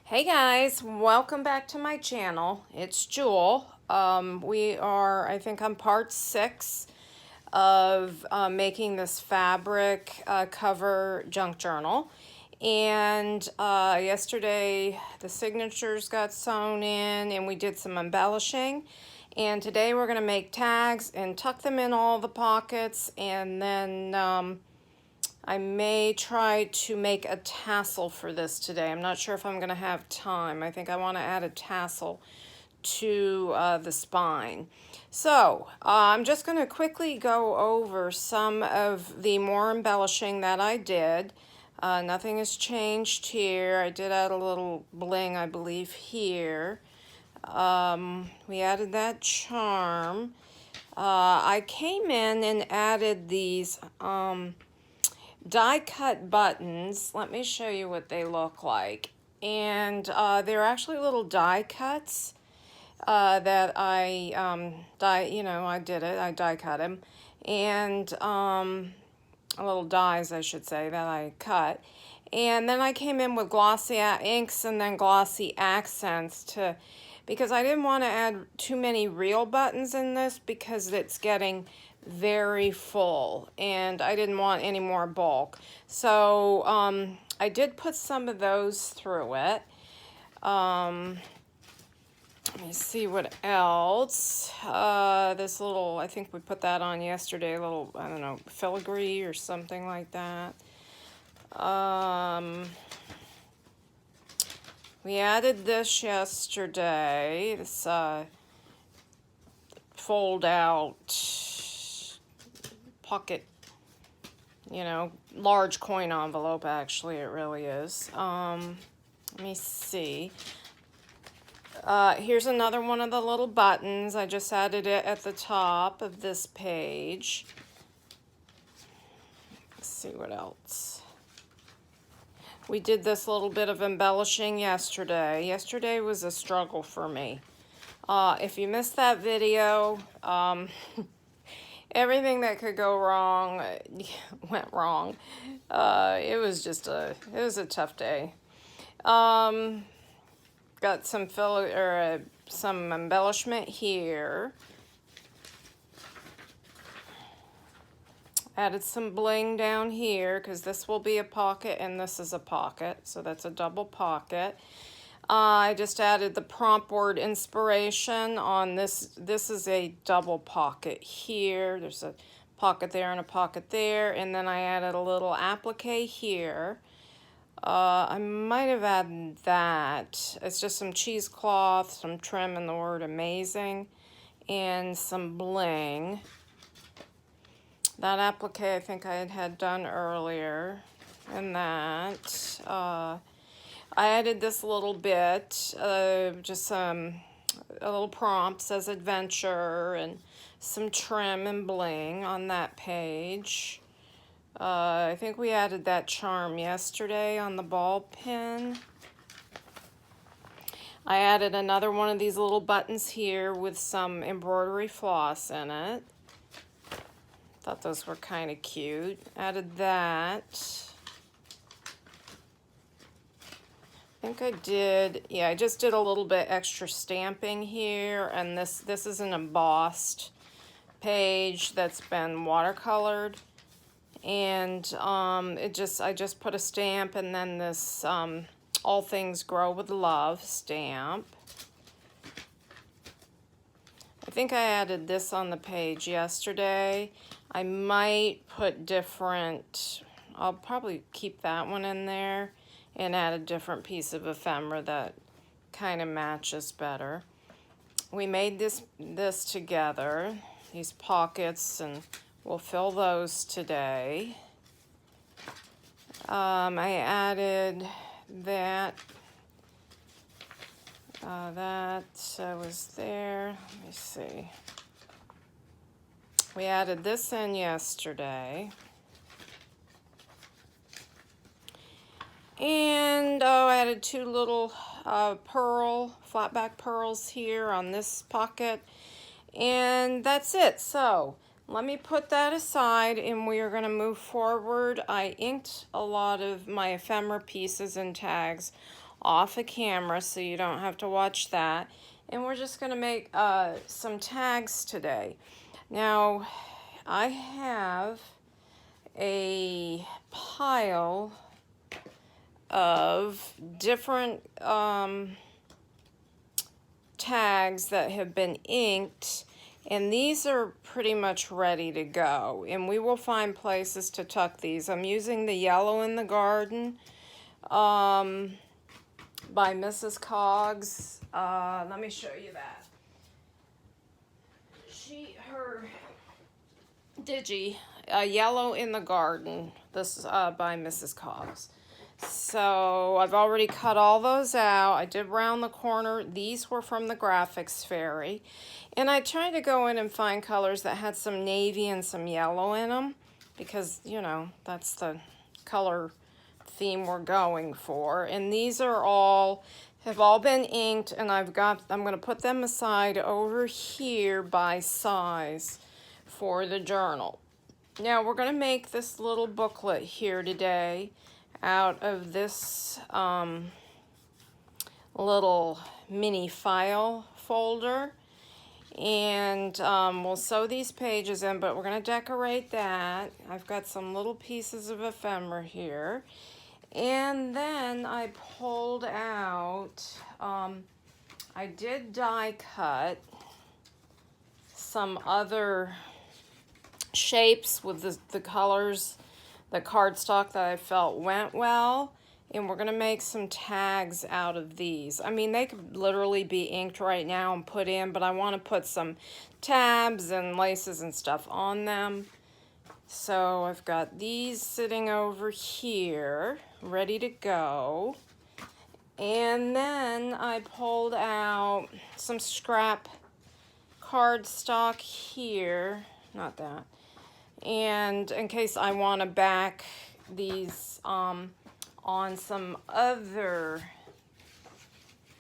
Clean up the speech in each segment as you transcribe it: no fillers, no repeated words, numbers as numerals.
Hey guys, welcome back to my channel. It's Jewel. We are, I think, on part 6 of making this fabric cover junk journal. And yesterday the signatures got sewn in and we did some embellishing. And today we're going to make tags and tuck them in all the pockets, and then I may try to make a tassel for this today. I'm not sure if I'm going to have time. I think I want to add a tassel to the spine. So I'm just going to quickly go over some of the more embellishing that I did. Nothing has changed here. I did add a little bling, I believe, here. We added that charm. I came in and added these die cut buttons. Let me show you what they look like. And they're actually little die cuts that I I did it. I die cut them, and little dies, I should say, that I cut. And then I came in with glossy inks and then glossy accents because I didn't want to add too many real buttons in this because it's getting very full and I didn't want any more bulk. So I did put some of those through it. Let me see what else. This little, I think we put that on yesterday, a little, I don't know, filigree or something like that. We added this yesterday, this fold out pocket, large coin envelope, actually, it really is. Let me see. Here's another one of the little buttons. I just added it at the top of this page. Let's see what else. We did this little bit of embellishing yesterday. Yesterday was a struggle for me. If you missed that video, everything that could go wrong went wrong. It was a tough day. Got some some embellishment here. Added some bling down here because this will be a pocket and this is a pocket, so that's a double pocket. I just added the prompt word inspiration on this. This is a double pocket here. There's a pocket there and a pocket there, and then I added a little applique here. I might have added that. It's just some cheesecloth, some trim and the word amazing, and some bling. That applique I think I had done earlier, and that. I added this little bit, just a little prompt, says adventure, and some trim and bling on that page. I think we added that charm yesterday on the ball pin. I added another one of these little buttons here with some embroidery floss in it. Thought those were kind of cute. Added that. I think I did, yeah, I just did a little bit extra stamping here, and this is an embossed page that's been watercolored. And I just put a stamp and then this All Things Grow with Love stamp. I think I added this on the page yesterday. I might put different, I'll probably keep that one in there and add a different piece of ephemera that kind of matches better. We made this together, these pockets, and we'll fill those today. I added that. That was there. Let me see. We added this in yesterday. And I added two little flat back pearls here on this pocket. And that's it. So let me put that aside and we are going to move forward. I inked a lot of my ephemera pieces and tags off a camera so you don't have to watch that. And we're just going to make some tags today. Now, I have a pile of different tags that have been inked, and these are pretty much ready to go, and we will find places to tuck these. I'm using the Yellow in the Garden by Mrs. Coggs. Let me show you that. Her Digi, Yellow in the Garden. This is by Mrs. Coggs. So I've already cut all those out. I did round the corner. These were from the Graphics Fairy. And I tried to go in and find colors that had some navy and some yellow in them, because, you know, that's the color theme we're going for. And these are have all been inked, and I'm going to put them aside over here by size for the journal. Now we're going to make this little booklet here today out of this little mini file folder, and we'll sew these pages in, but we're going to decorate that. I've got some little pieces of ephemera here, and then I pulled out, I did die cut some other shapes with the colors, the cardstock that I felt went well, and we're going to make some tags out of these. I mean, they could literally be inked right now and put in, but I want to put some tabs and laces and stuff on them. So I've got these sitting over here, ready to go. And then I pulled out some scrap cardstock here, not that, and in case I want to back these on some other,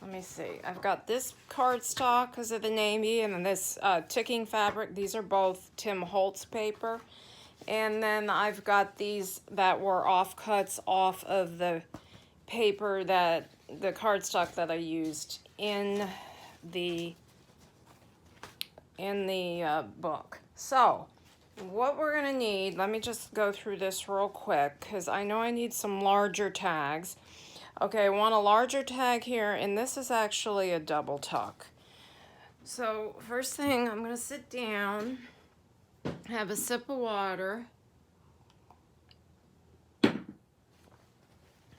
let me see, I've got this cardstock because of the navy, and then this ticking fabric. These are both Tim Holtz paper. And then I've got these that were offcuts off of the paper, that the cardstock that I used in the book. So what we're going to need, let me just go through this real quick because I know I need some larger tags. Okay, I want a larger tag here, and this is actually a double tuck. So first thing, I'm going to sit down, have a sip of water.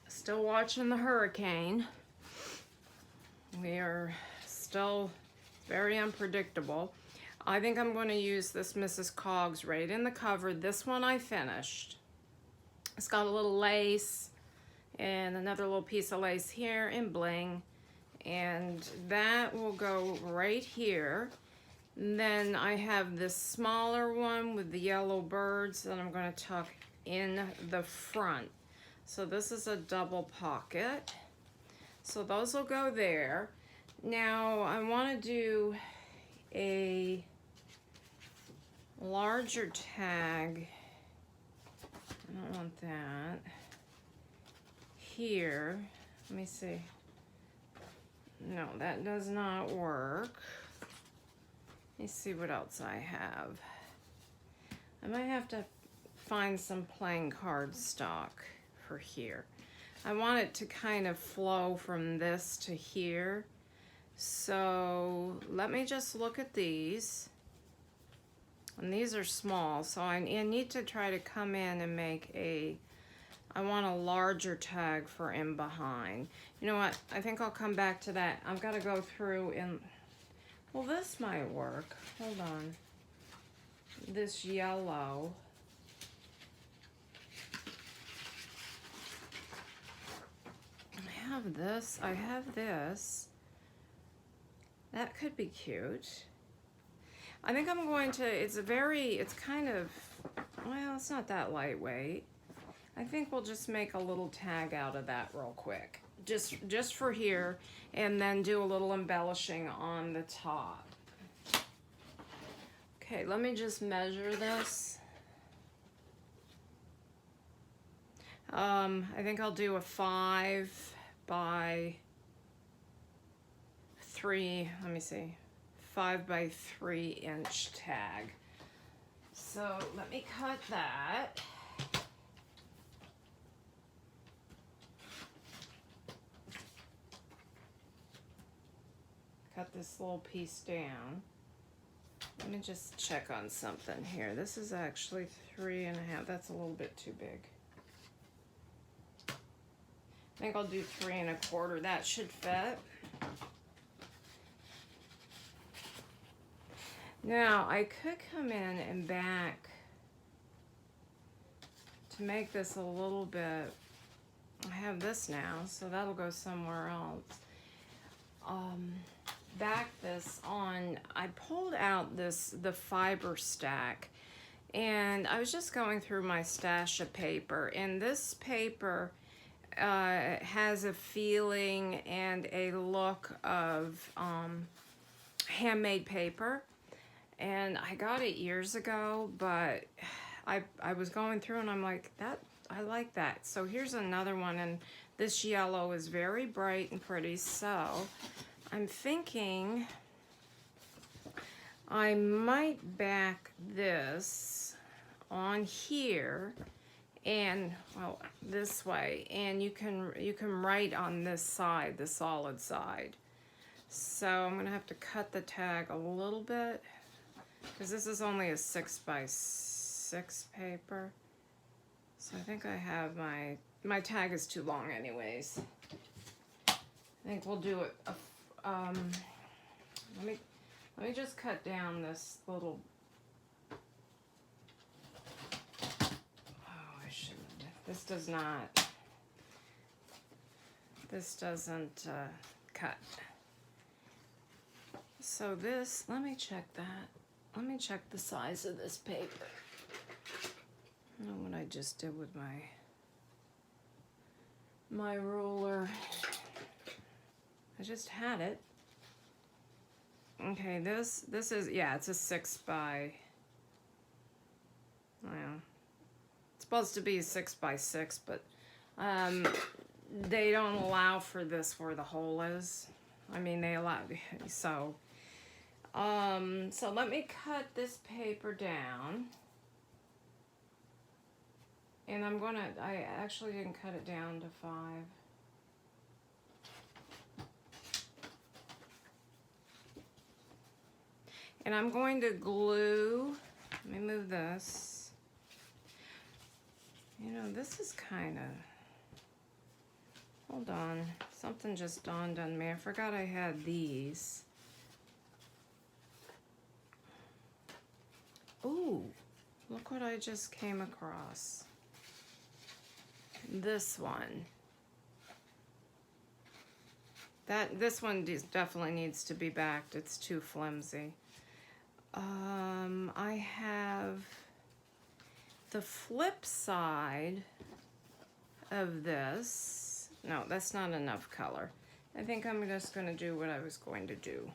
Still watching the hurricane. We are still very unpredictable. I think I'm going to use this Mrs. Coggs right in the cover. This one I finished. It's got a little lace and another little piece of lace here and bling. And that will go right here. And then I have this smaller one with the yellow birds that I'm going to tuck in the front. So this is a double pocket. So those will go there. Now I want to do a larger tag. I don't want that. Here, let me see. No, that does not work. Let me see what else I have. I might have to find some plain cardstock for here. I want it to kind of flow from this to here. So let me just look at these. And these are small, so I need to try to come in and make I want a larger tag for in behind. You know what? I think I'll come back to that. I've got to go through and, well, this might work. Hold on. This yellow. I have this. That could be cute. I think I'm going to, it's kind of, well, it's not that lightweight. I think we'll just make a little tag out of that real quick. Just for here, and then do a little embellishing on the top. Okay, let me just measure this. I think I'll do a 5 by 3, let me see, 5 by 3 inch tag. So let me cut that. Cut this little piece down. Let me just check on something here. This is actually 3.5. That's a little bit too big. I think I'll do 3 1/4. That should fit. Now I could come in and back to make this a little bit. I have this now, so that'll go somewhere else. Back this on. I pulled out the fiber stack, and I was just going through my stash of paper, and this paper has a feeling and a look of handmade paper, and I got it years ago, but I was going through and I'm like, I like that. So here's another one, and this yellow is very bright and pretty, so I'm thinking I might back this on here and, well, this way, and you can write on this side, the solid side. So I'm gonna have to cut the tag a little bit because this is only a 6 by 6 paper. So I think I have my tag is too long anyways. I think we'll do it. Let me just cut down this little. Oh, I shouldn't. This does not. This doesn't cut. So this. Let me check that. Let me check the size of this paper. I don't know what I just did with my ruler. I just had it. Okay, this is, yeah, it's a 6 by, well, it's supposed to be 6 by 6, but they don't allow for this where the hole is. I mean, they allow, so let me cut this paper down. And I actually didn't cut it down to 5. And I'm going to glue, let me move this. You know, this is kind of, hold on, something just dawned on me. I forgot I had these. Ooh, look what I just came across. This one. This one definitely needs to be backed. It's too flimsy. I have the flip side of this. No, that's not enough color. I think I'm just going to do what I was going to do.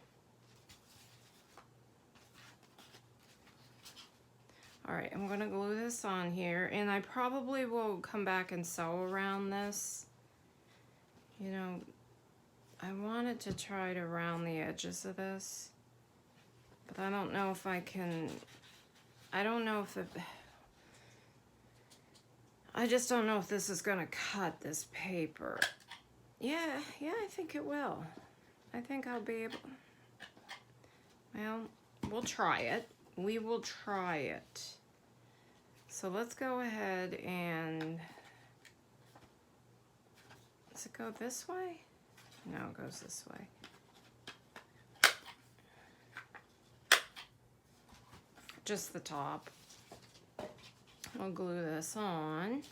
All right, I'm going to glue this on here, and I probably will come back and sew around this. You know, I wanted to try to round the edges of this, but I don't know if I can. I don't know if I just don't know if this is going to cut this paper. Yeah, I think it will. I think I'll be able. Well, we'll try it. We will try it. So let's go ahead and, does it go this way? No, it goes this way. Just the top. I'll glue this on.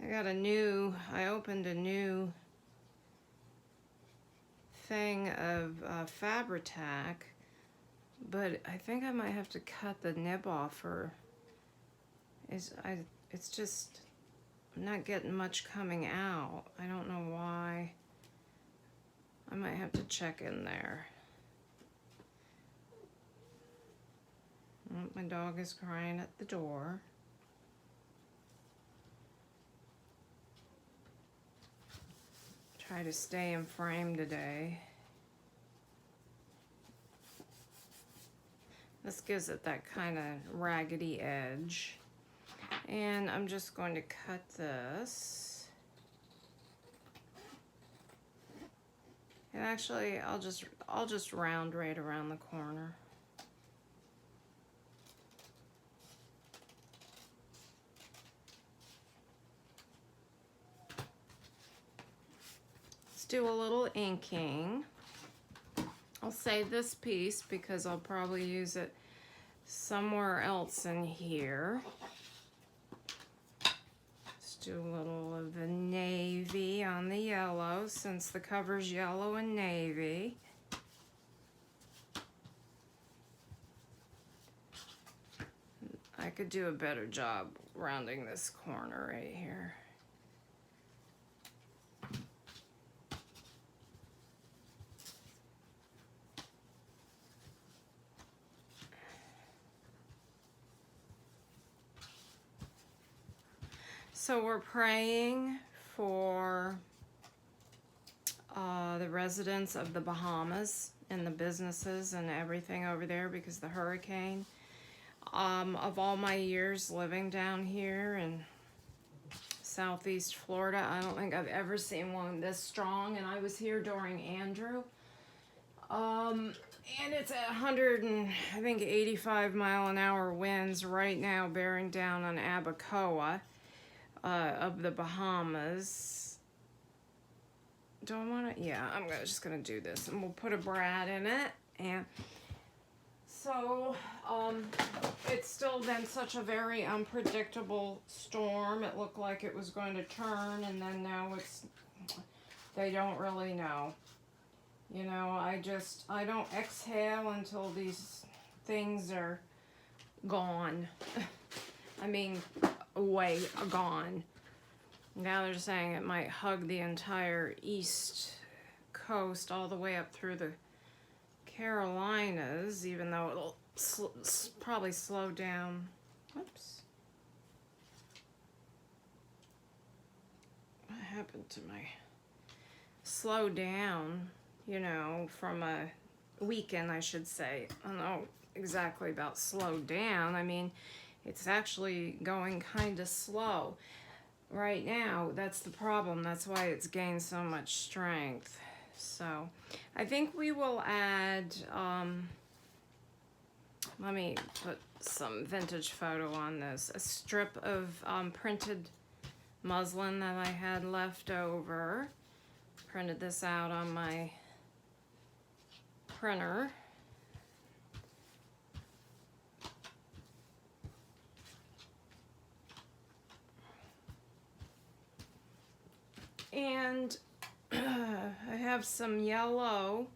I opened a new thing of Fabri-Tac, but I think I might have to cut the nib off, or it's just, I'm not getting much coming out. I don't know why. I might have to check in there. Oh, my dog is crying at the door. try to stay in frame today. This gives it that kind of raggedy edge. And I'm just going to cut this. And actually, I'll just round right around the corner. Let's do a little inking. I'll save this piece because I'll probably use it somewhere else in here. Let's do a little of the navy on the yellow since the cover's yellow and navy. I could do a better job rounding this corner right here. So we're praying for the residents of the Bahamas and the businesses and everything over there because of the hurricane. Of all my years living down here in Southeast Florida, I don't think I've ever seen one this strong, and I was here during Andrew. And it's at 85-mile-an-hour winds right now bearing down on Abacoa. Of the Bahamas. Do I want to? Yeah, I'm just gonna do this, and we'll put a brad in it. And so, it's still been such a very unpredictable storm. It looked like it was going to turn, and then now they don't really know. You know, I don't exhale until these things are gone. I mean, away, gone. Now they're saying it might hug the entire east coast all the way up through the Carolinas, even though it'll probably slow down. Whoops. What happened to my... Slow down, you know, from a weekend, I should say. I don't know exactly about slow down. I mean, it's actually going kind of slow. Right now, that's the problem. That's why it's gained so much strength. So, I think we will add, let me put some vintage photo on this. A strip of printed muslin that I had left over. Printed this out on my printer. And I have some yellow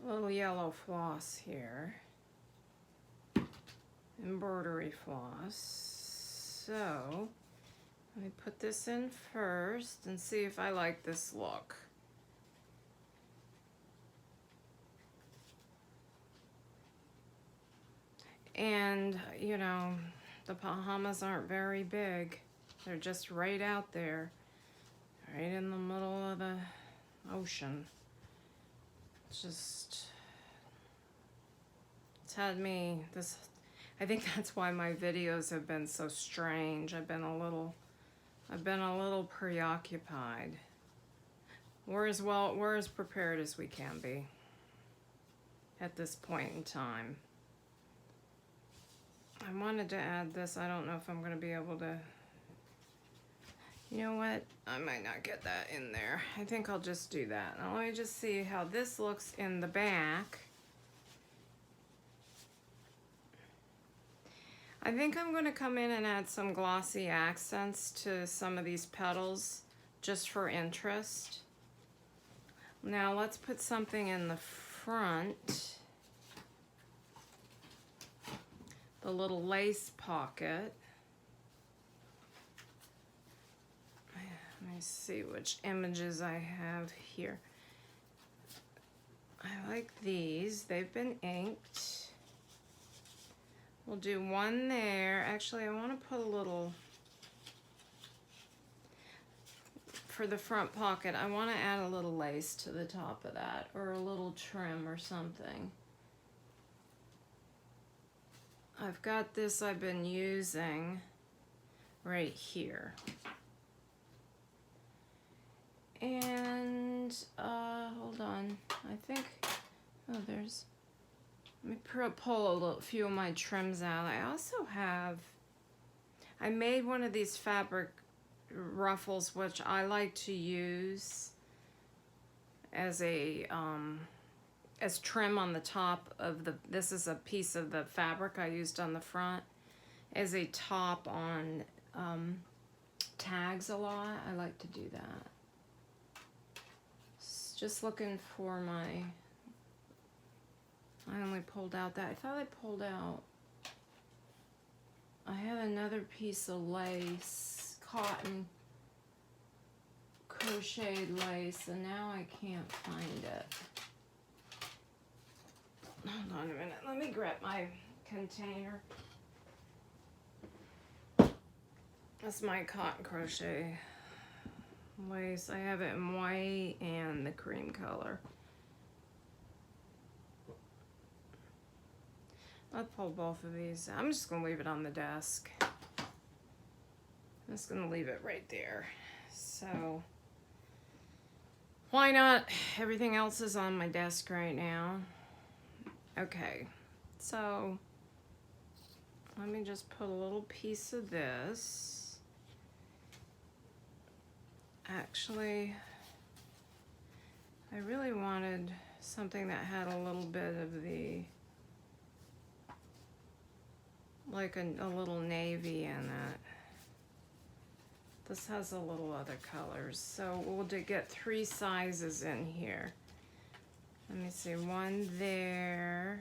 little yellow floss here, embroidery floss. So let me put this in first and see if I like this look. And, you know, the Bahamas aren't very big. They're just right out there, right in the middle of the ocean. It's had me this. I think that's why my videos have been so strange. I've been a little preoccupied. We're as prepared as we can be at this point in time. I wanted to add this. I don't know if I'm going to be able to. You know what? I might not get that in there. I think I'll just do that. Now let me just see how this looks in the back. I think I'm going to come in and add some glossy accents to some of these petals just for interest. Now let's put something in the front. The little lace pocket. Let me see which images I have here. I like these. They've been inked. We'll do one there. Actually, I want to put a little, for the front pocket, I want to add a little lace to the top of that, or a little trim or something. I've got this I've been using right here. And, hold on. I think, oh, there's, let me pull a few of my trims out. I also have, I made one of these fabric ruffles, which I like to use as a, as trim on the top of the, this is a piece of the fabric I used on the front, as a top on tags a lot. I like to do that. Just looking for my, I only pulled out that, I thought I pulled out, I had another piece of lace, cotton crocheted lace, and now I can't find it. Hold on a minute, let me grab my container. That's my cotton crochet lace. I have it in white and the cream color. I'll pull both of these. I'm just gonna leave it on the desk. I'm just gonna leave it right there. So, why not? Everything else is on my desk right now. Okay, so let me just put a little piece of this. Actually, I really wanted something that had a little bit of the, like a little navy in it. This has a little other colors, so we'll get 3 sizes in here. Let me see, one there,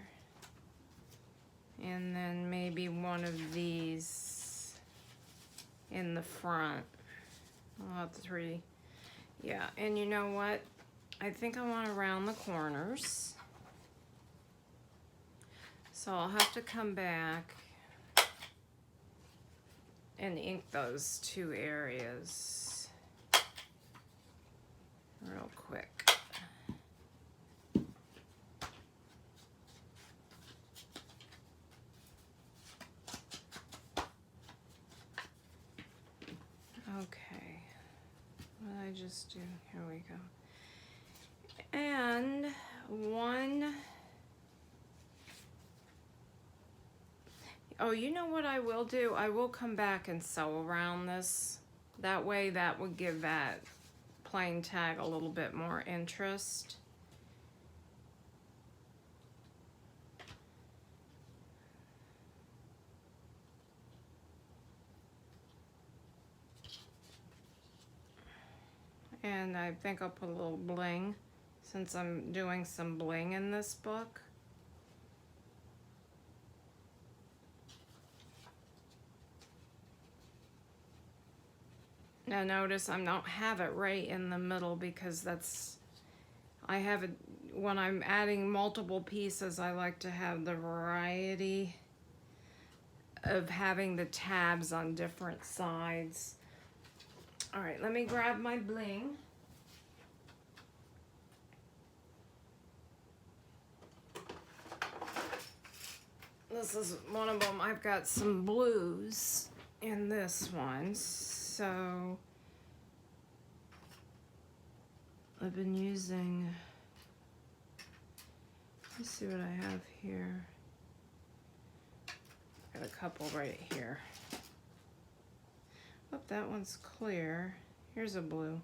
and then maybe one of these in the front. I'll have 3. Yeah, and you know what? I think I want to round the corners. So I'll have to come back and ink those 2 areas real quick. Okay, what did I just do? Here we go. And one, oh, you know what I will do? I will come back and sew around this. That way that would give that plain tag a little bit more interest. And I think I'll put a little bling, since I'm doing some bling in this book. Now notice I don't have it right in the middle, because that's, I have it, when I'm adding multiple pieces, I like to have the variety of having the tabs on different sides. All right, let me grab my bling. This is one of them. I've got some blues in this one, so I've been using, let's see what I have here. Got a couple right here. Oh, that one's clear. Here's a blue.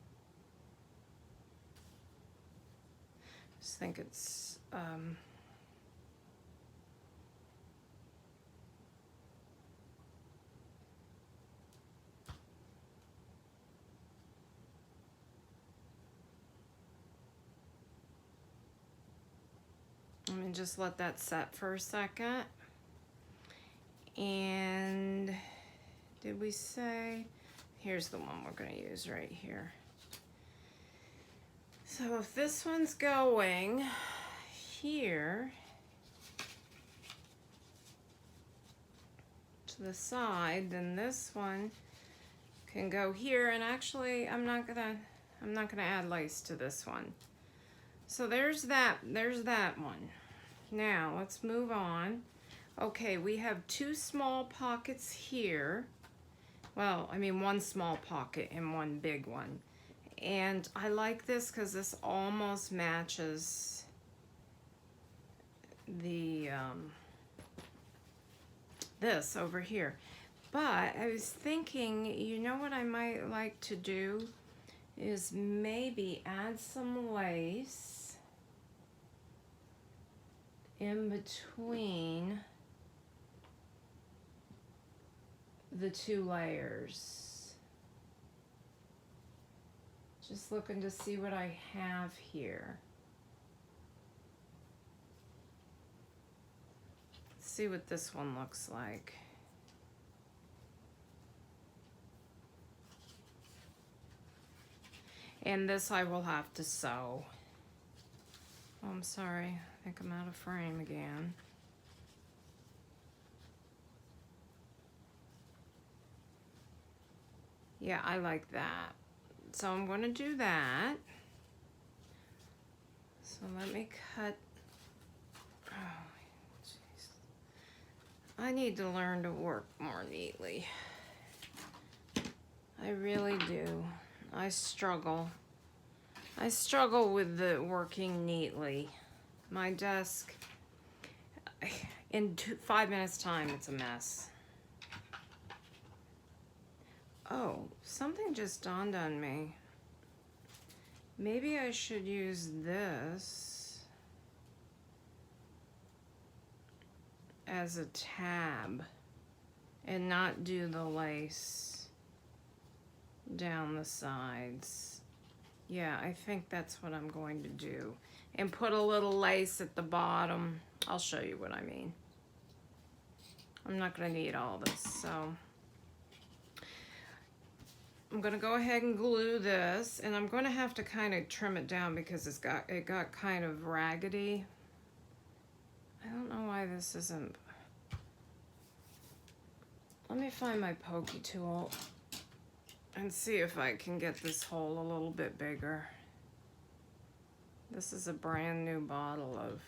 Just think it's, let me just let that set for a second. And did we say, here's the one we're going to use right here. So if this one's going here, to the side, then this one can go here. And actually, I'm not gonna add lace to this one. So there's that one. Now let's move on. Okay, we have two small pockets here. Well, I mean one small pocket and one big one. And I like this because this almost matches the this over here. But I was thinking, you know what I might like to do is maybe add some lace in between the two layers. Just looking to see what I have here. Let's see what this one looks like. And this I will have to sew. Oh, I'm sorry, I think I'm out of frame again. Yeah, I like that. So I'm going to do that. So let me cut. Oh, jeez. I need to learn to work more neatly. I really do. I struggle. I struggle with the working neatly. My desk, in 5 minutes time, it's a mess. Oh, something just dawned on me. Maybe I should use this as a tab and not do the lace down the sides. Yeah, I think that's what I'm going to do. And put a little lace at the bottom. I'll show you what I mean. I'm not going to need all this, so I'm going to go ahead and glue this, and I'm going to have to kind of trim it down because it got kind of raggedy. I don't know why this isn't. Let me find my pokey tool and see if I can get this hole a little bit bigger. This is a brand new bottle of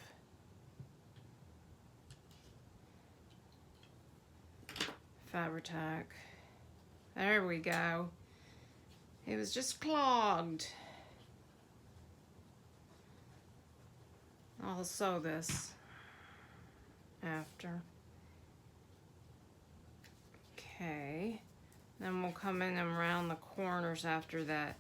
Fabri-Tac. There we go. It was just clogged. I'll sew this after. Okay. Then we'll come in and round the corners after that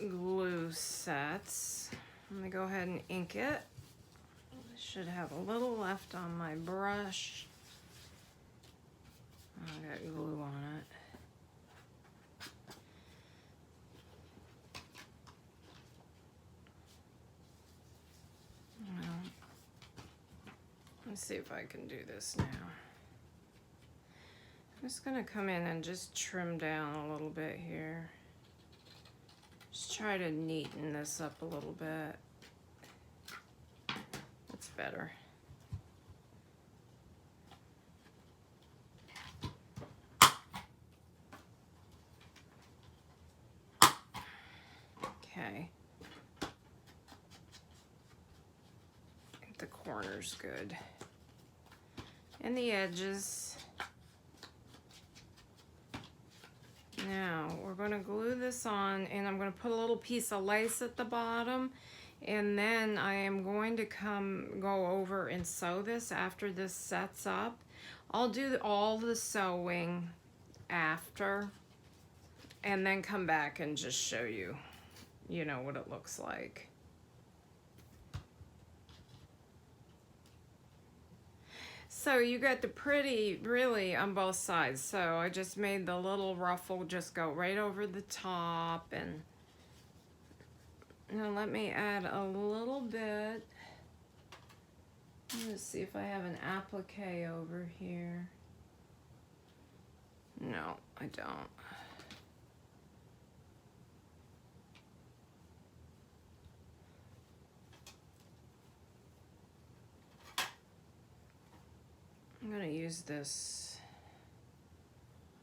glue sets. Let me go ahead and ink it. I should have a little left on my brush. I got glue on it. Well, let's see if I can do this now. I'm just gonna come in and just trim down a little bit here. Just try to neaten this up a little bit. That's better. Okay. I think the corner's good. And the edges. Now we're going to glue this on, and I'm going to put a little piece of lace at the bottom, and then I am going to go over and sew this after this sets up. I'll do all the sewing after, and then come back and just show you, you know, what it looks like. So you got the pretty really on both sides. So I just made the little ruffle just go right over the top, and now let me add a little bit. Let's see if I have an applique over here. No, I don't. use this.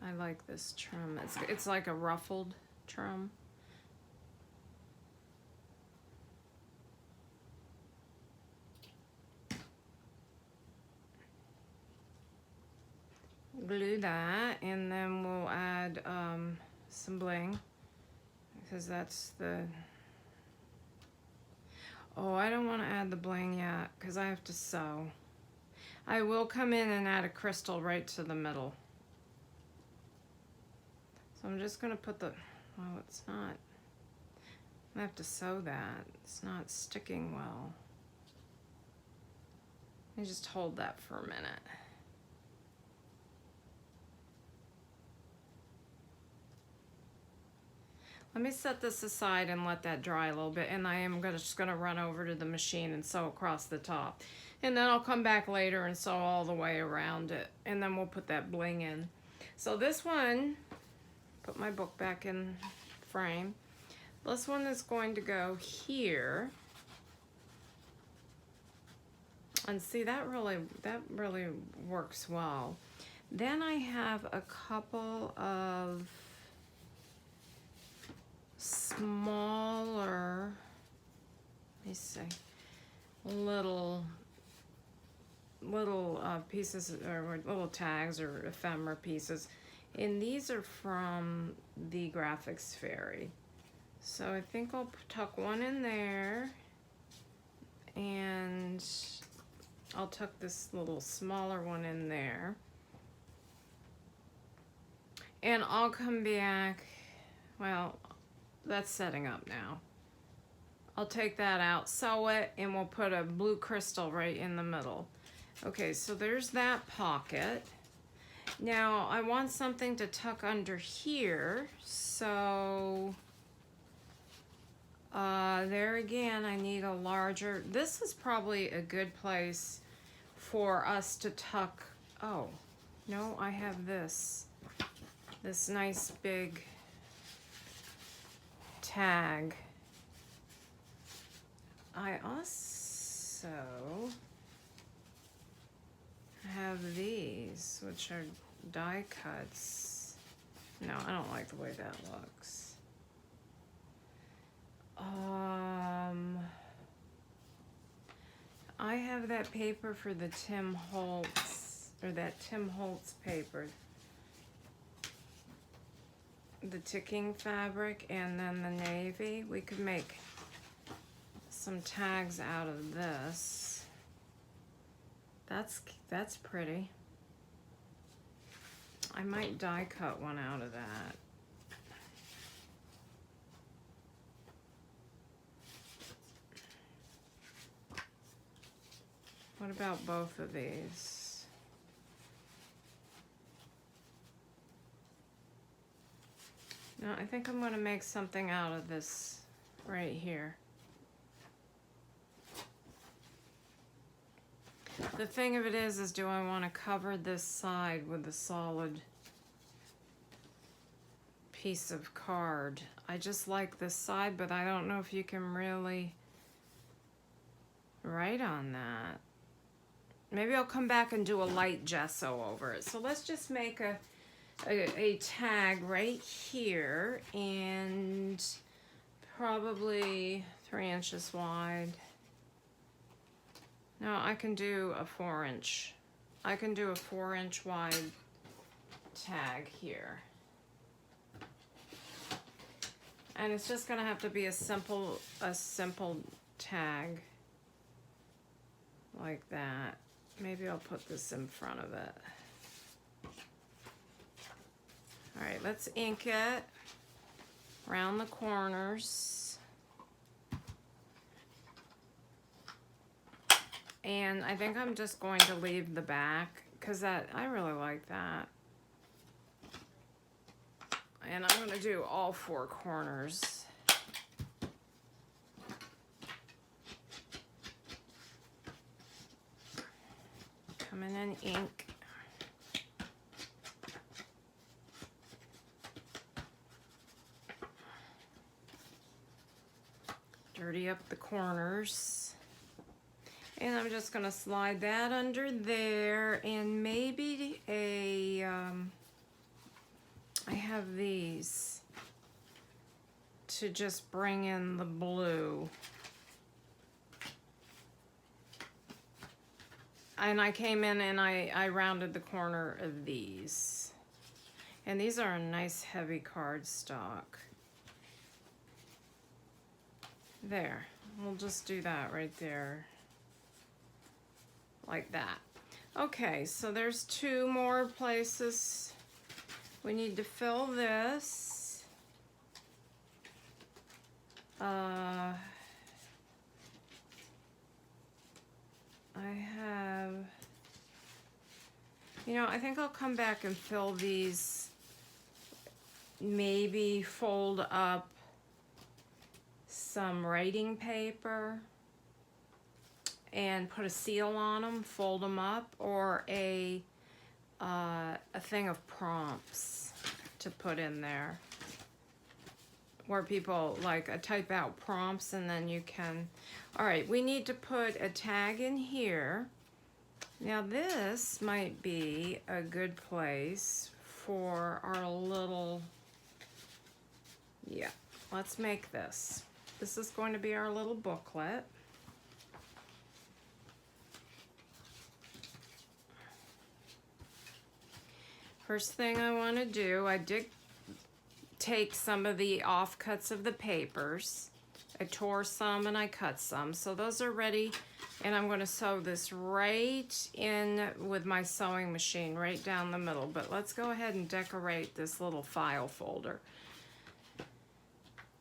I like this trim. It's like a ruffled trim. Glue that, and then we'll add some bling, because that's the... Oh, I don't want to add the bling yet because I have to sew. I will come in and add a crystal right to the middle. So I'm just going to put the... Oh, it's not... I have to sew that. It's not sticking well. Let me just hold that for a minute. Let me set this aside and let that dry a little bit, and I am just gonna run over to the machine and sew across the top. And then I'll come back later and sew all the way around it, and then we'll put that bling in. So this one, put my book back in frame. This one is going to go here. And see, that really works well. Then I have a couple of smaller, let me see, little pieces, or little tags or ephemera pieces, and these are from the Graphics Fairy. So I think I'll tuck one in there, and I'll tuck this little smaller one in there, and I'll come back. Well, that's setting up now. I'll take that out, sew it, and we'll put a blue crystal right in the middle. Okay, so there's that pocket. Now I want something to tuck under here, so there again I need a larger, this is probably a good place for us to tuck. Oh, no, I have this nice big tag. I also have these, which are die cuts. No, I don't like the way that looks. I have that paper for the Tim Holtz, or that Tim Holtz paper. The ticking fabric and then the navy. We could make some tags out of this. That's pretty. I might die cut one out of that. What about both of these? No, I think I'm going to make something out of this right here. The thing of it is do I want to cover this side with a solid piece of card? I just like this side, but I don't know if you can really write on that. Maybe I'll come back and do a light gesso over it. So let's just make a tag right here, and probably 3 inches wide. No, I can do a 4-inch. I can do a 4-inch wide tag here. And it's just gonna have to be a simple tag like that. Maybe I'll put this in front of it. All right, let's ink it around the corners. And I think I'm just going to leave the back because I really like that. And I'm going to do all 4 corners. Come in and ink. Dirty up the corners. And I'm just gonna slide that under there, and maybe I have these to just bring in the blue. And I came in and I rounded the corner of these. And these are a nice heavy cardstock. There, we'll just do that right there. Like that. Okay, so there's 2 more places we need to fill this. I have, you know, I think I'll come back and fill these, maybe fold up some writing paper and put a seal on them, fold them up, or a thing of prompts to put in there, where people like type out prompts and then you can. All right, we need to put a tag in here. Now this might be a good place for our little, yeah, let's make this. This is going to be our little booklet. First thing I want to do, I did take some of the offcuts of the papers. I tore some and I cut some, so those are ready, and I'm going to sew this right in with my sewing machine right down the middle. But let's go ahead and decorate this little file folder.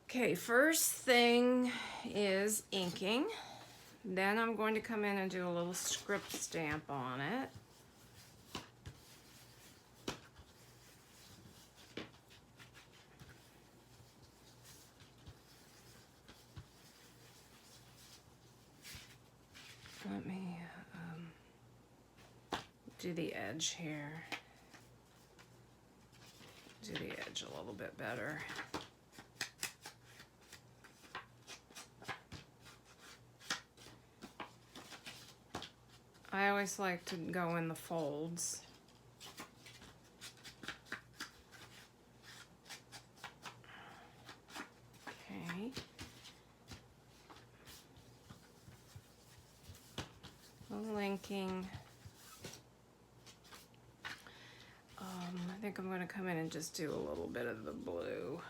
Okay, first thing is inking. Then I'm going to come in and do a little script stamp on it. Let me do the edge here. Do the edge a little bit better. I always like to go in the folds. Okay. Linking. I think I'm going to come in and just do a little bit of the blue.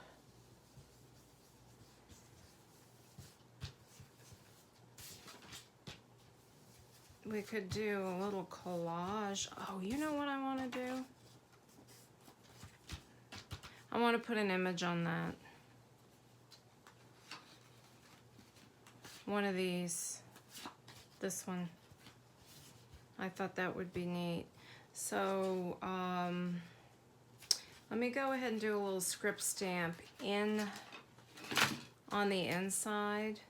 We could do a little collage. Oh, you know what I want to do? I want to put an image on that. One of these. This one. I thought that would be neat. So, let me go ahead and do a little script stamp on the inside.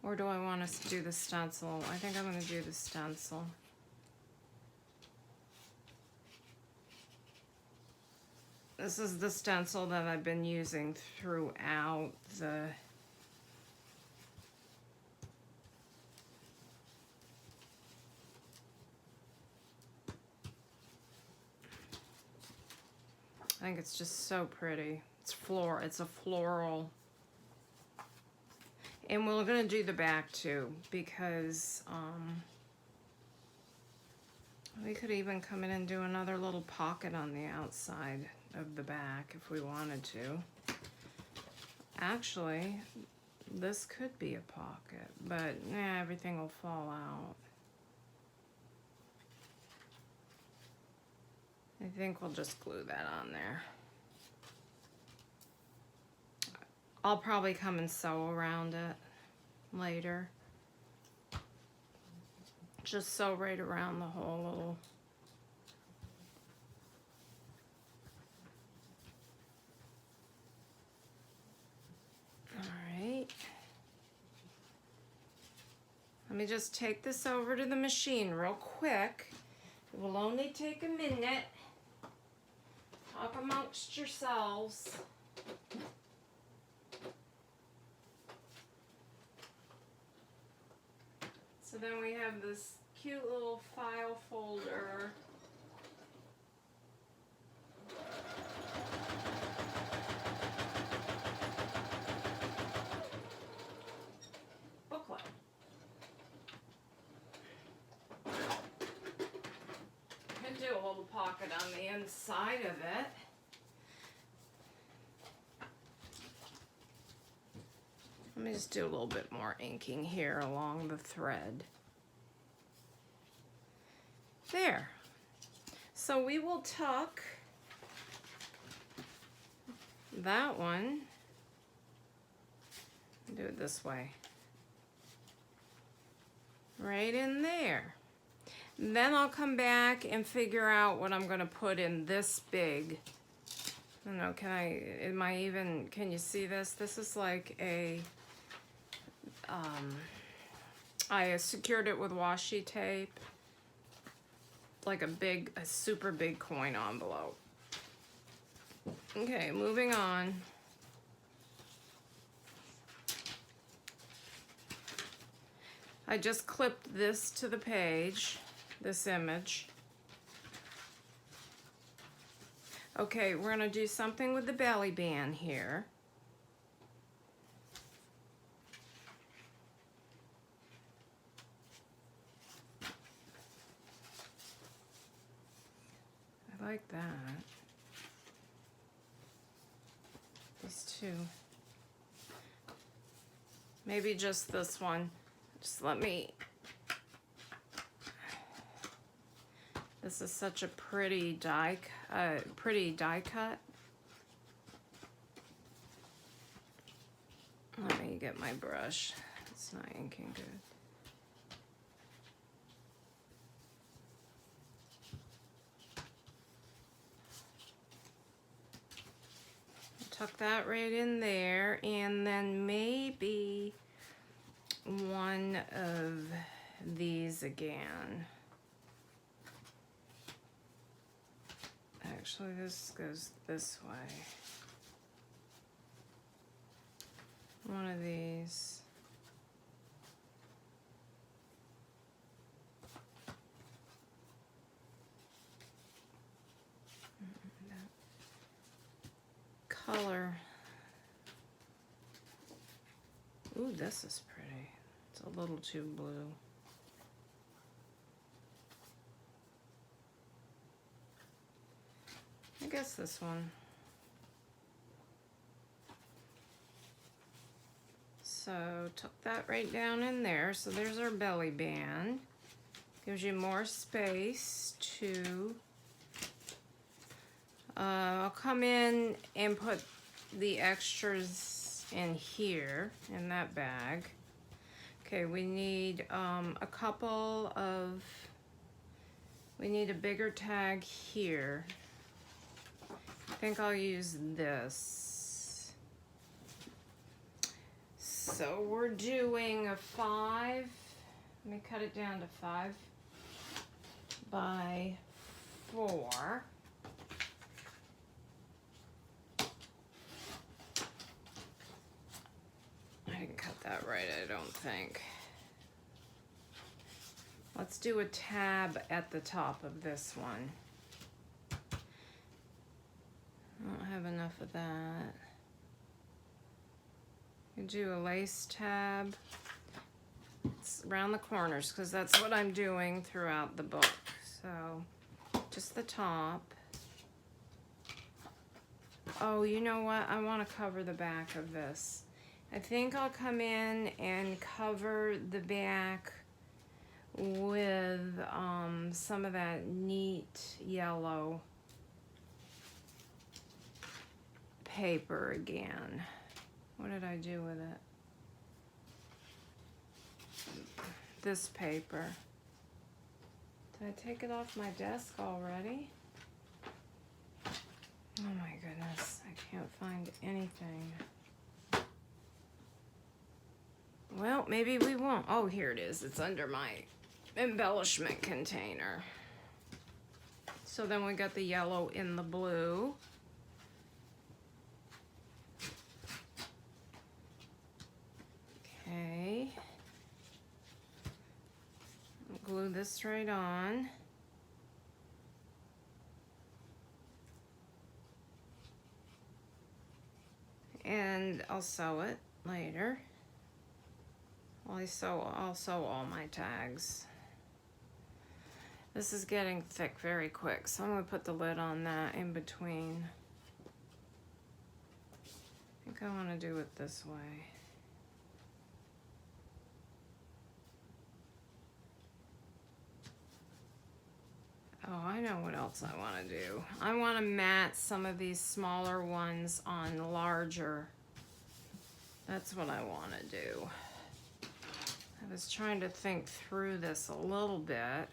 Or do I want us to do the stencil? I think I'm going to do the stencil. This is the stencil that I've been using throughout the I think it's just so pretty. It's a floral. And we're gonna do the back too, because we could even come in and do another little pocket on the outside of the back if we wanted to. Actually, this could be a pocket, but everything will fall out. I think we'll just glue that on there. I'll probably come and sew around it later. Just sew right around the whole little. All right. Let me just take this over to the machine real quick. It will only take a minute. Talk amongst yourselves. It's So then we have this cute little file folder. Booklet. Could do a little pocket on the inside of it. Let me just do a little bit more inking here along the thread. There. So we will tuck that one. Do it this way. Right in there. Then I'll come back and figure out what I'm going to put in this big. I don't know, can you see this? This is like a, I secured it with washi tape. Like a super big coin envelope. Okay, moving on. I just clipped this to the page, this image. Okay, we're gonna do something with the belly band here. I like that. These two. Maybe just this one. Just let me. This is such a pretty die cut. Let me get my brush. It's not inking good. Tuck that right in there, and then maybe one of these again. Actually, this goes this way. One of these. Color. Ooh, this is pretty. It's a little too blue. I guess this one. So tuck that right down in there. So there's our belly band. Gives you more space to I'll come in and put the extras in here, in that bag. Okay, we need we need a bigger tag here. I think I'll use this. So we're doing a 5, let me cut it down to 5 by 4. I didn't cut that right, I don't think. Let's do a tab at the top of this one. I don't have enough of that. You do a lace tab. It's around the corners because that's what I'm doing throughout the book. So just the top. Oh, you know what? I want to cover the back of this. I think I'll come in and cover the back with some of that neat yellow paper again. What did I do with it? This paper. Did I take it off my desk already? Oh my goodness, I can't find anything. Well, maybe we won't. Oh, here it is. It's under my embellishment container. So then we got the yellow in the blue. Okay. glue this right on. And I'll sew it later. Well, I'll sew all my tags. This is getting thick very quick, so I'm going to put the lid on that in between. I think I want to do it this way. Oh, I know what else I want to do. I want to mat some of these smaller ones on larger. That's what I want to do. I was trying to think through this a little bit.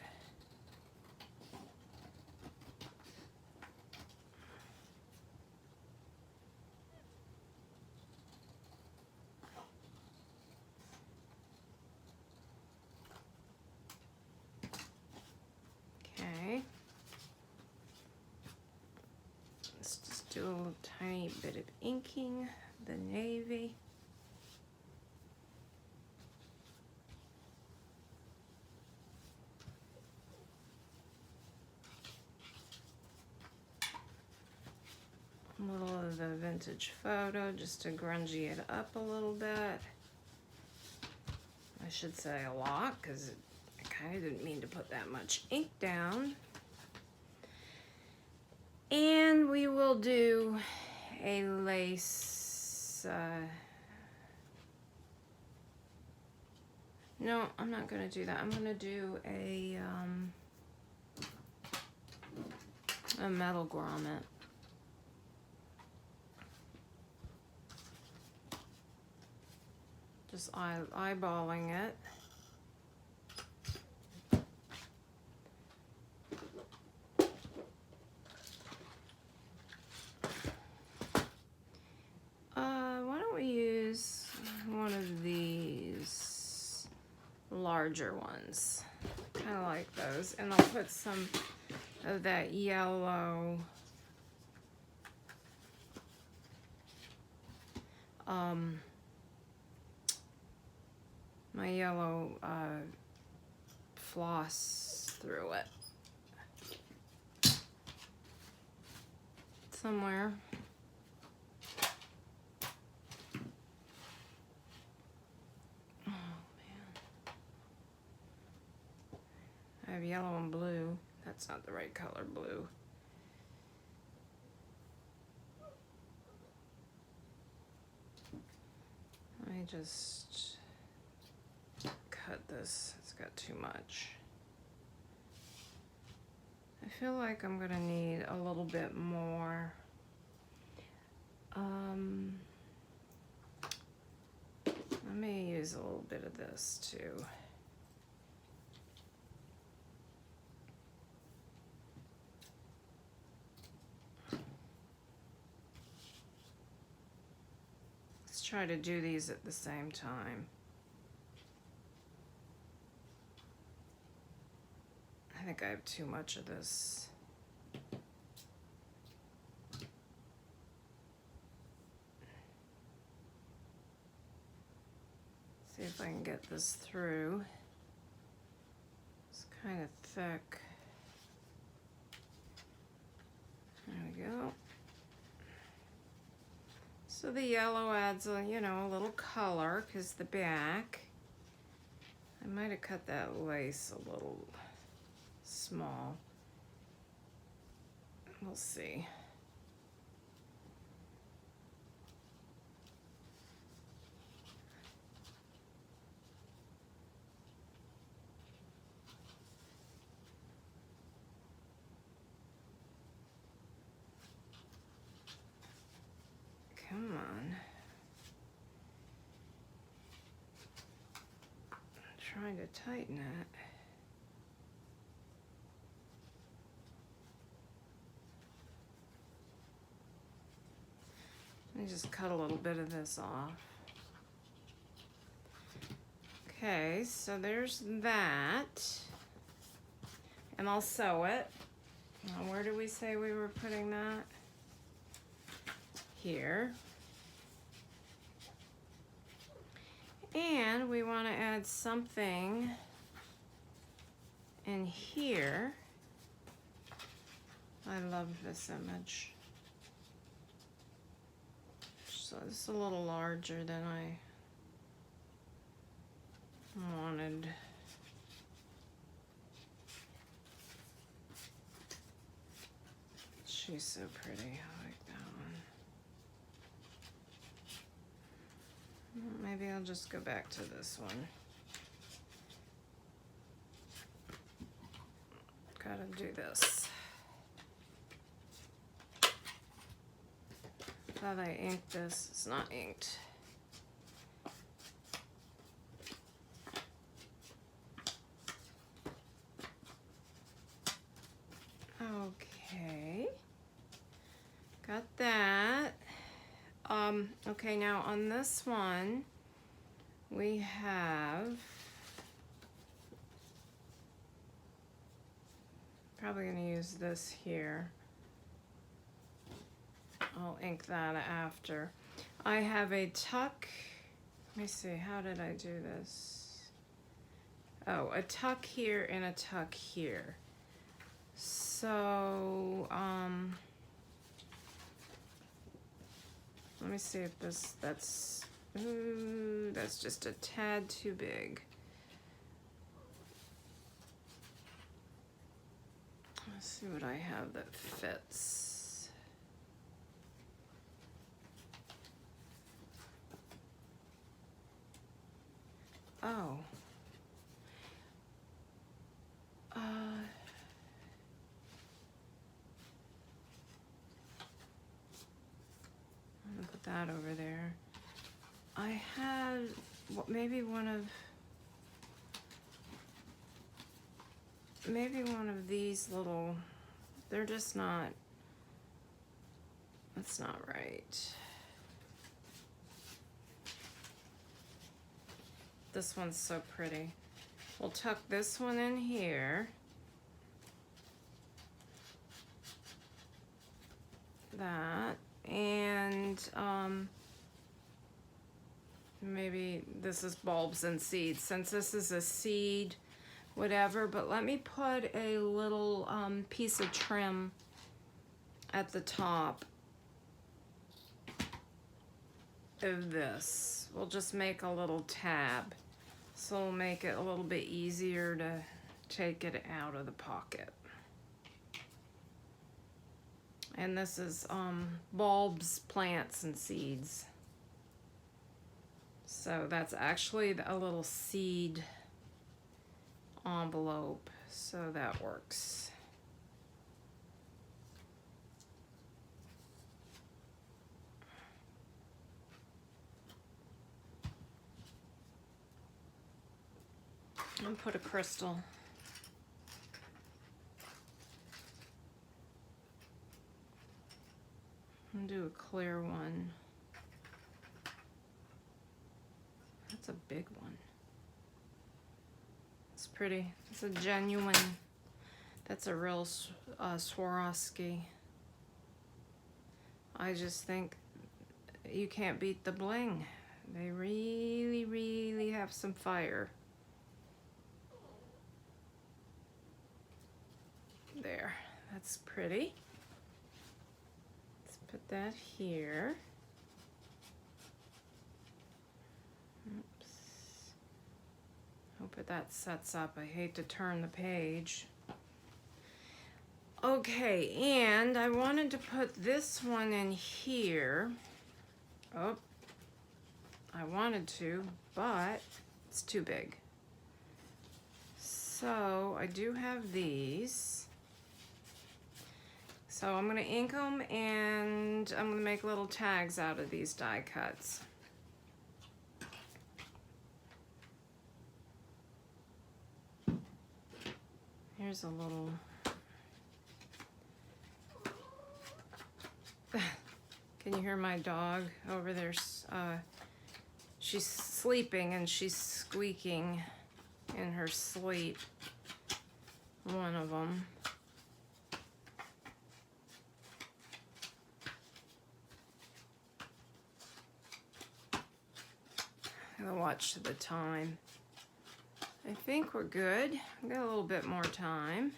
Okay. Let's just do a little tiny bit of inking, the navy. A little of the vintage photo just to grungy it up a little bit. I should say a lot because I kind of didn't mean to put that much ink down. And we will do a lace. No, I'm not going to do that. I'm going to do a metal grommet. Just eyeballing it. Why don't we use one of these larger ones? Kind of like those. And I'll put some of that yellow my yellow floss through it somewhere. Oh man, I have yellow and blue. That's not the right color blue. I just cut this. It's got too much. I feel like I'm gonna need a little bit more. Let me use a little bit of this too. Let's try to do these at the same time. I think I have too much of this. See if I can get this through. It's kind of thick. There we go. So the yellow adds a, a little color because the back. I might have cut that lace a little small. We'll see. Come on. I'm trying to tighten it. Let me just cut a little bit of this off. Okay, so there's that. And I'll sew it. Now, where did we say we were putting that? Here. And we want to add something in here. I love this image. So it's a little larger than I wanted. She's so pretty. I like that one. Maybe I'll just go back to this one. Gotta do this. Thought I inked this. It's not inked. Okay. Got that. Okay, now on this one, we have, probably gonna use this here. I'll ink that after. I have a tuck. Let me see, how did I do this? Oh, a tuck here and a tuck here. So, let me see if that's just a tad too big. Let's see what I have that fits. Oh. I'm gonna put that over there. I had maybe one of these little, they're just not, that's not right. This one's so pretty. We'll tuck this one in here. That, and maybe this is bulbs and seeds, since this is a seed, whatever, but let me put a little piece of trim at the top of this. We'll just make a little tab, so we'll make it a little bit easier to take it out of the pocket. And this is bulbs, plants, and seeds. So that's actually a little seed envelope, so that works. I'll put a crystal. And do a clear one. That's a big one. It's pretty. It's a genuine, that's a real Swarovski. I just think you can't beat the bling. They really, really have some fire. There, that's pretty. Let's put that here. Oops. Hope that sets up. I hate to turn the page. Okay, and I wanted to put this one in here. Oh, I wanted to, but it's too big. So I do have these. So I'm gonna ink them, and I'm gonna make little tags out of these die cuts. Here's a little, can you hear my dog over there? She's sleeping and she's squeaking in her sleep, one of them. I'm gonna watch the time. I think we're good. I've got a little bit more time.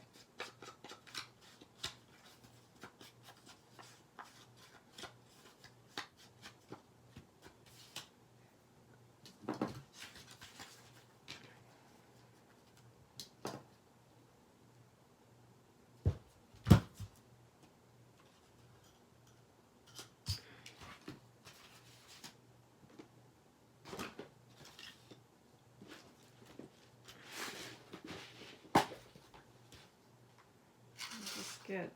Get,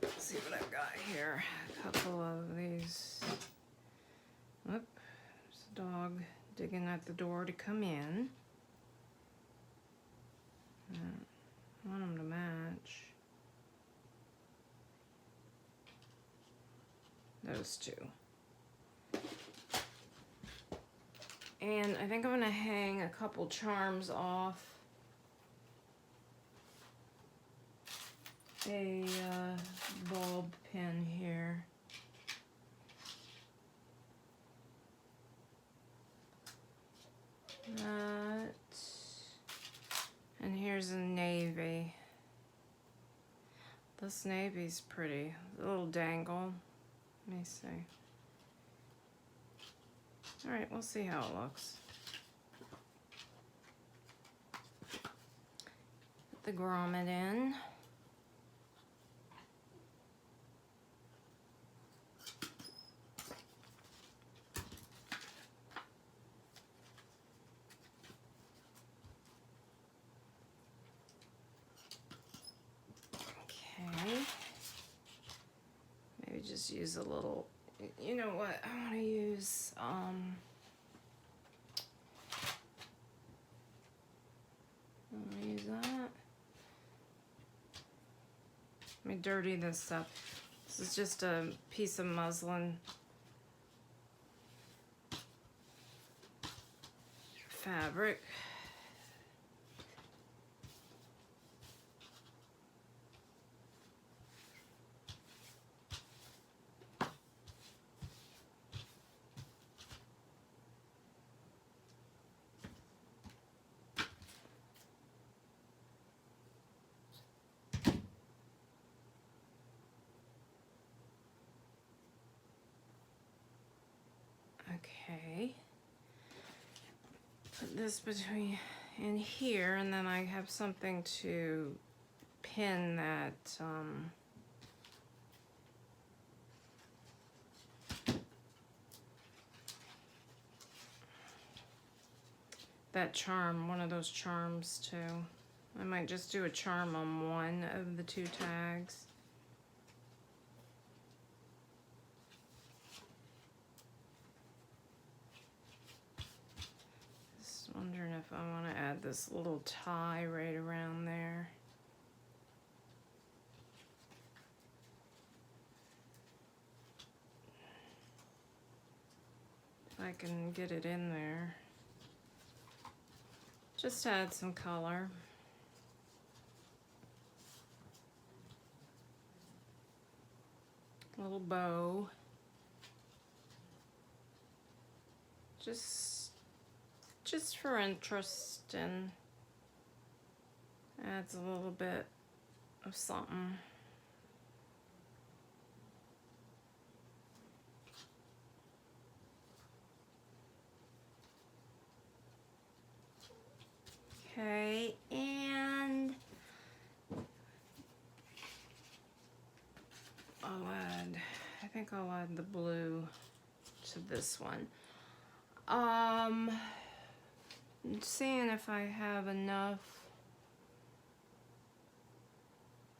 let's see what I've got here. A couple of these. Whoop, there's a dog digging at the door to come in. I want them to match. Those two. And I think I'm gonna hang a couple charms off a bulb pin here. That, and here's a navy. This navy's pretty. A little dangle. Let me see. All right, we'll see how it looks. Put the grommet in. Maybe just use a little, you know what, I want to use, that. Let me dirty this up. This is just a piece of muslin fabric. Okay, put this between in here, and then I have something to pin that that charm, one of those charms too. I might just do a charm on one of the two tags. Wondering if I want to add this little tie right around there. If I can get it in there. Just add some color. A little bow. Just for interest, and adds a little bit of something. Okay, and I think I'll add the blue to this one. Seeing if I have enough.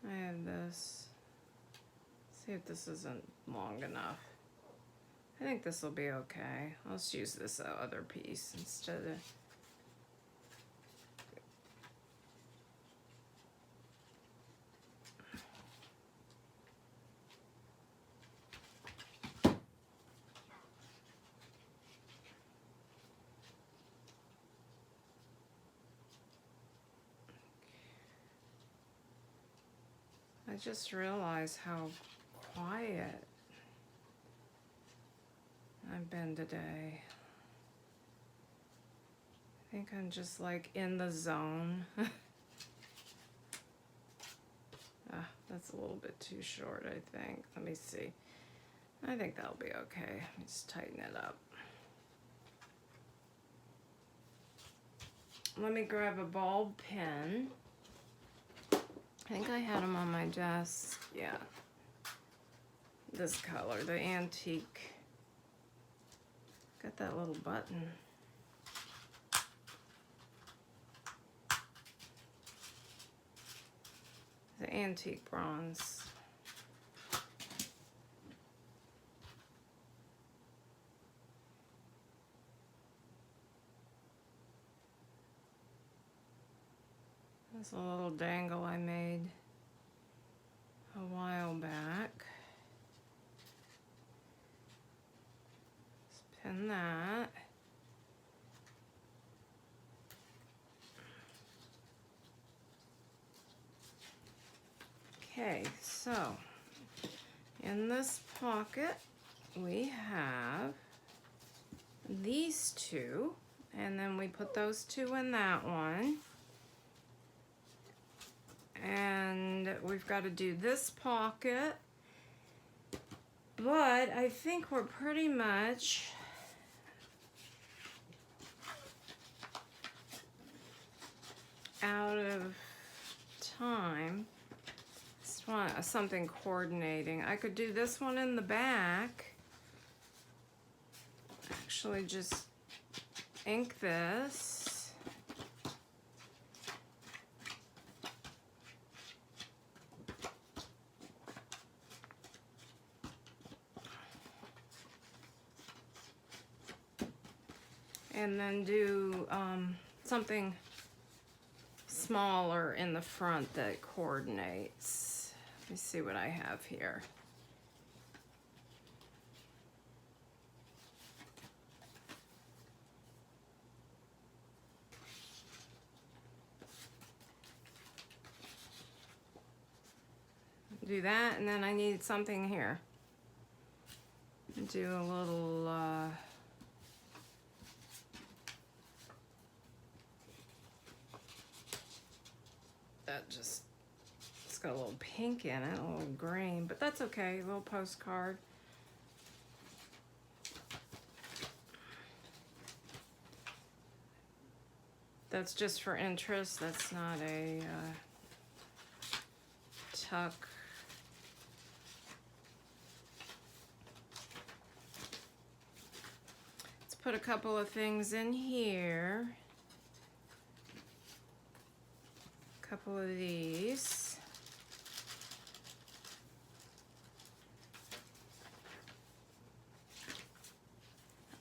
I have this. See if this isn't long enough. I think this will be okay. I'll just use this other piece instead of. I just realized how quiet I've been today. think I'm just like in the zone. That's a little bit too short, I think. Let me see. I think that'll be okay. Let me just tighten it up. Let me grab a bulb pen. I think I had them on my desk. Yeah. This color, the antique. Got that little button. The antique bronze. That's a little dangle I made a while back. Just pin that. Okay, so in this pocket we have these two, and then we put those two in that one. And we've got to do this pocket, but I think we're pretty much out of time. Just want something coordinating. I could do this one in the back. Actually, just ink this. And then do something smaller in the front that coordinates. Let me see what I have here. Do that, and then I need something here. Do a little that just, it's got a little pink in it, a little green, but that's okay, a little postcard. That's just for interest, that's not a tuck. Let's put a couple of things in here. Couple of these.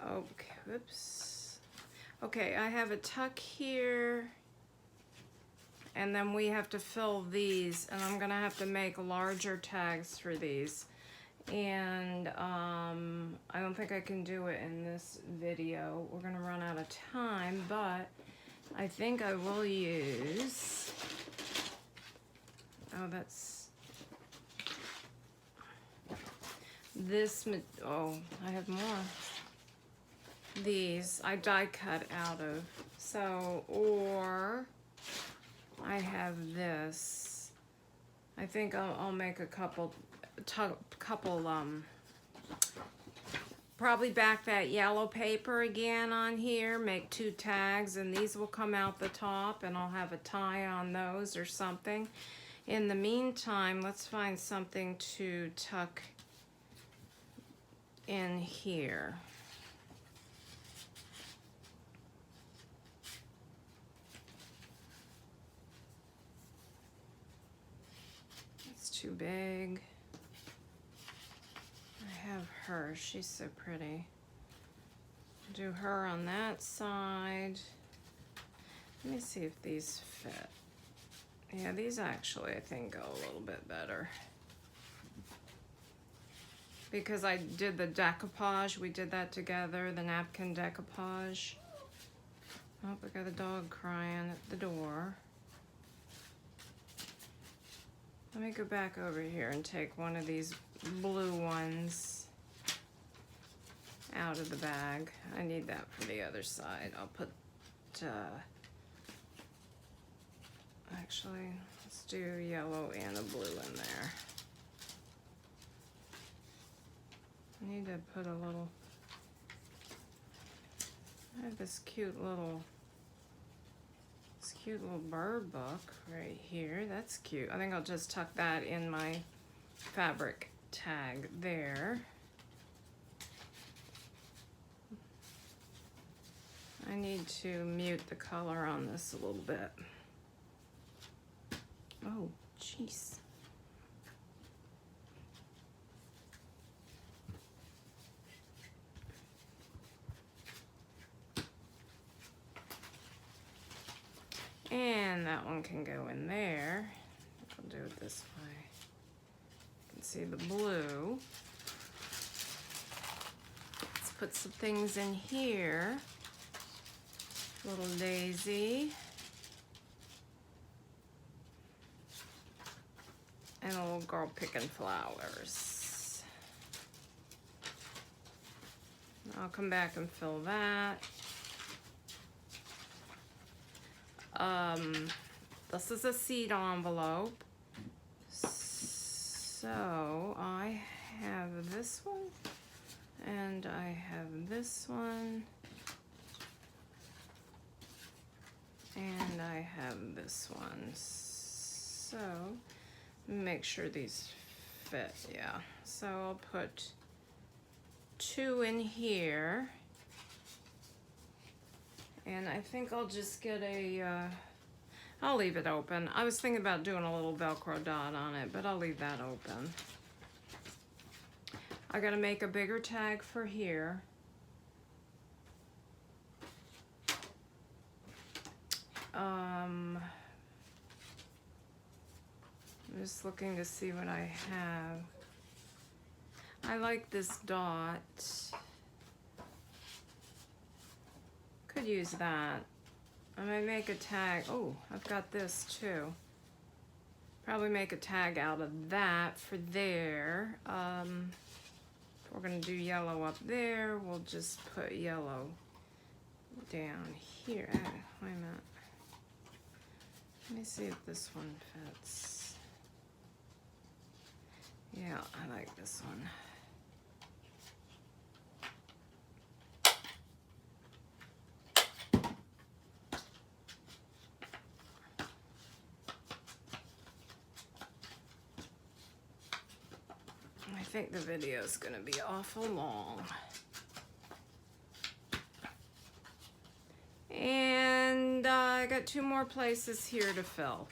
Okay, whoops. Okay, I have a tuck here, and then we have to fill these, and I'm gonna have to make larger tags for these. And I don't think I can do it in this video. We're gonna run out of time, but I think I will use, oh, that's this, oh, I have more. These I die cut out of, so, or I have this. I think I'll make a couple, probably back that yellow paper again on here, make 2 tags, and these will come out the top, and I'll have a tie on those or something. In the meantime, let's find something to tuck in here. It's too big. I have her, she's so pretty. Do her on that side. Let me see if these fit. Yeah, these actually I think go a little bit better. Because I did the decoupage, we did that together, the napkin decoupage. Oh, we got a dog crying at the door. Let me go back over here and take one of these blue ones out of the bag. I need that for the other side. I'll put actually, let's do yellow and a blue in there. I need to put a little, I have this cute little bird book right here. That's cute. I think I'll just tuck that in my fabric tag there. I need to mute the color on this a little bit. Oh, jeez. And that one can go in there. I'll do it this way. You can see the blue. Let's put some things in here. Little daisy. And a little girl picking flowers. I'll come back and fill that. This is a seed envelope. So I have this one and I have this one and I have this one. So make sure these fit, yeah. So I'll put 2 in here. And I think I'll just get a, I'll leave it open. I was thinking about doing a little Velcro dot on it, but I'll leave that open. I gotta make a bigger tag for here. I'm just looking to see what I have. I like this dot. Could use that. I might make a tag. Oh, I've got this too. Probably make a tag out of that for there. If we're gonna do yellow up there, we'll just put yellow down here. Oh, wait a minute. Let me see if this one fits. Yeah, I like this one. I think the video is going to be awful long. And I got 2 more places here to fill.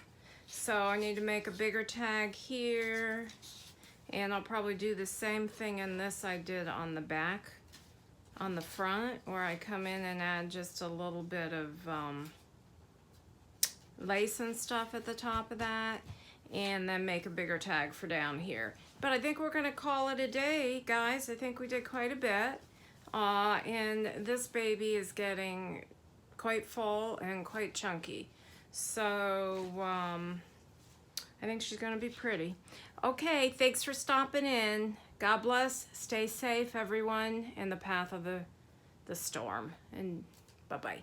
So I need to make a bigger tag here. And I'll probably do the same thing in this I did on the back, on the front, where I come in and add just a little bit of lace and stuff at the top of that. And then make a bigger tag for down here. But I think we're gonna call it a day, guys. I think we did quite a bit. And this baby is getting quite full and quite chunky. So I think she's gonna be pretty. Okay, thanks for stopping in. God bless, stay safe everyone in the path of the storm, and bye-bye.